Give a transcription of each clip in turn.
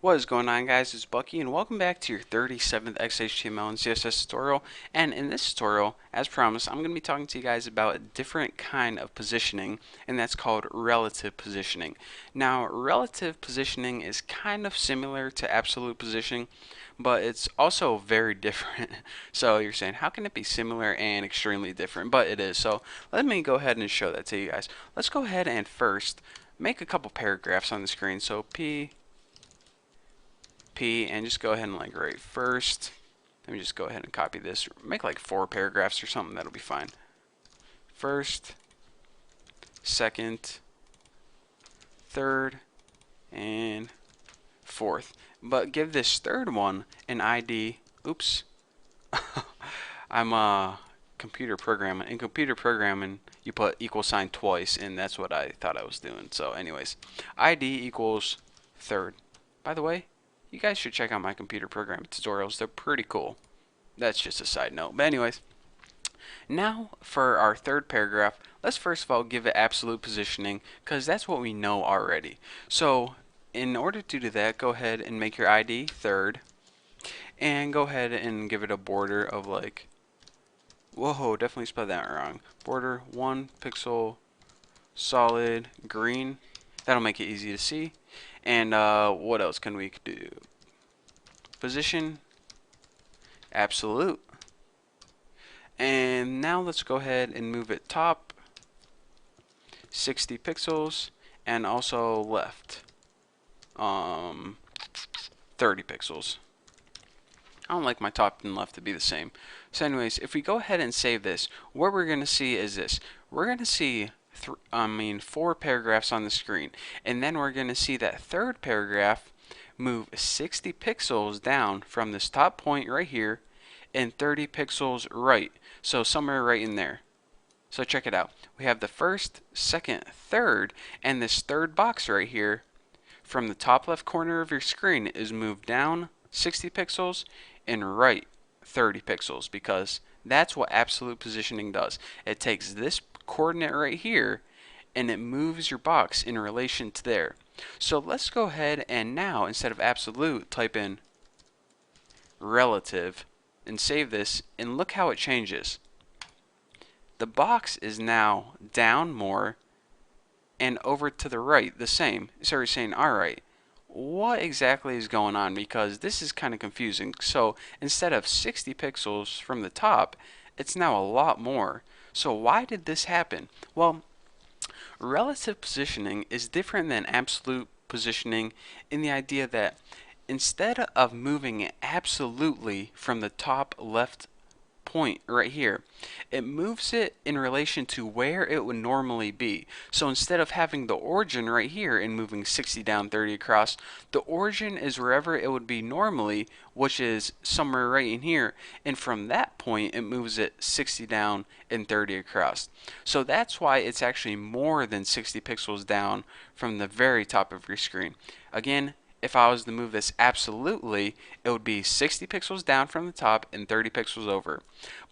What is going on, guys? It's Bucky and welcome back to your 37th XHTML and CSS tutorial. And in this tutorial, as promised, I'm going to be talking to you guys about a different kind of positioning, and that's called relative positioning. Now, relative positioning is kind of similar to absolute positioning, but it's also very different. So you're saying, how can it be similar and extremely different? But it is. So let me go ahead and show that to you guys. Let's go ahead and first make a couple paragraphs on the screen. So P, and just go ahead and write first. Let me just go ahead and copy this. Make like 4 paragraphs or something. That'll be fine. First, second, third, and fourth. But give this third one an ID. Oops. I'm computer programming. In computer programming, you put =sign twice, and that's what I thought I was doing. So anyways, ID equals third. By the way, you guys should check out my computer programming tutorials. They're pretty cool. That's just a side note. But anyways, now for our third paragraph, let's first of all give it absolute positioning because that's what we know already. So in order to do that, go ahead and make your ID third and go ahead and give it a border of like, whoa, definitely spelled that wrong. Border 1 pixel solid green. That'll make it easy to see. And what else can we do? Position absolute. And now let's go ahead and move it top 60 pixels and also left 30 pixels. I don't like my top and left to be the same. So anyways, if we go ahead and save this, what we're going to see is this. We're going to see 4 paragraphs on the screen, and then we're going to see that third paragraph move 60 pixels down from this top point right here and 30 pixels right. So somewhere right in there. So check it out. We have the first, second, third, and this third box right here from the top left corner of your screen is moved down 60 pixels and right 30 pixels because that's what absolute positioning does. It takes this coordinate right here and it moves your box in relation to there. So let's go ahead and now, instead of absolute, type in relative and save this, and look how it changes. The box is now down more and over to the right the same. So we're saying, alright, what exactly is going on? Because this is kind of confusing. So instead of 60 pixels from the top, it's now a lot more. So why did this happen? Well, relative positioning is different than absolute positioning in the idea that instead of moving it absolutely from the top left point right here, it moves it in relation to where it would normally be. So instead of having the origin right here and moving 60 down 30 across, the origin is wherever it would be normally, which is somewhere right in here, and from that point it moves it 60 down and 30 across. So that's why it's actually more than 60 pixels down from the very top of your screen. Again, if I was to move this absolutely, it would be 60 pixels down from the top and 30 pixels over.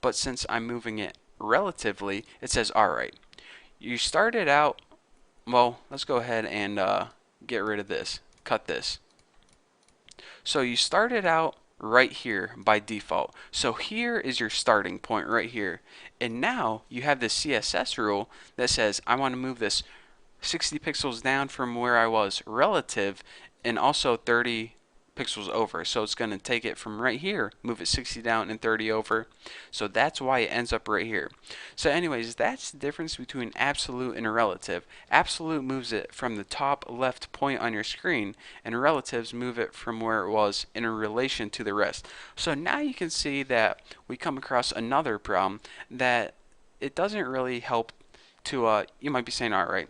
But since I'm moving it relatively, it says, alright, you started out, well, let's go ahead and get rid of this, cut this. So you started out right here by default. So here is your starting point right here. And now you have this CSS rule that says, I want to move this 60 pixels down from where I was relative and also 30 pixels over. So it's going to take it from right here, move it 60 down and 30 over. So that's why it ends up right here. So anyways, that's the difference between absolute and relative. Absolute moves it from the top left point on your screen, and relatives move it from where it was in relation to the rest. So now you can see that we come across another problem that it doesn't really help to, you might be saying, alright,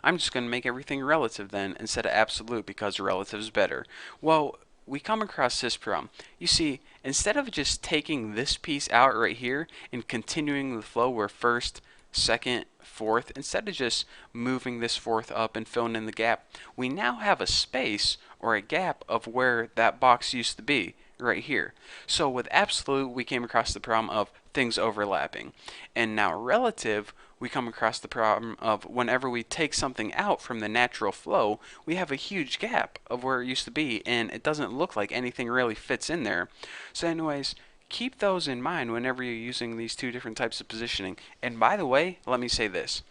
I'm just going to make everything relative then instead of absolute because relative is better. Well, we come across this problem. You see, instead of just taking this piece out right here and continuing the flow where first, second, fourth, instead of just moving this fourth up and filling in the gap, we now have a space or a gap of where that box used to be right here. So with absolute, we came across the problem of things overlapping. And now relative, we come across the problem of whenever we take something out from the natural flow, we have a huge gap of where it used to be, and it doesn't look like anything really fits in there. So anyways, keep those in mind whenever you're using these two different types of positioning. And by the way, let me say this.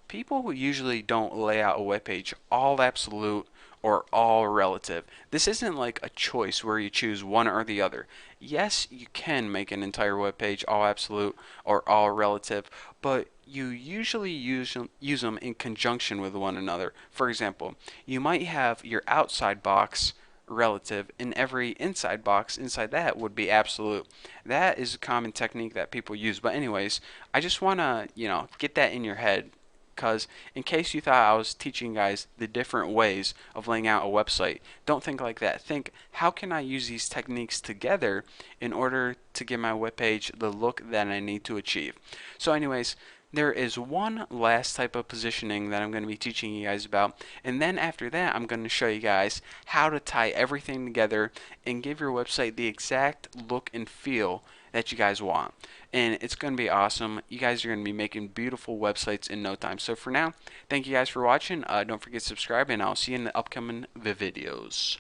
People usually don't lay out a web page all absolute or all relative. This isn't like a choice where you choose one or the other. Yes, you can make an entire web page all absolute or all relative, but you usually use them in conjunction with one another. For example, you might have your outside box relative and every inside box inside that would be absolute. That is a common technique that people use. But anyways, I just want to, get that in your head, because in case you thought I was teaching guys the different ways of laying out a website, don't think like that. Think, how can I use these techniques together in order to give my webpage the look that I need to achieve? So anyways, there is one last type of positioning that I'm going to be teaching you guys about, and then after that I'm going to show you guys how to tie everything together and give your website the exact look and feel that you guys want. And it's going to be awesome. You guys are going to be making beautiful websites in no time. So for now, thank you guys for watching. Don't forget to subscribe, and I'll see you in the upcoming videos.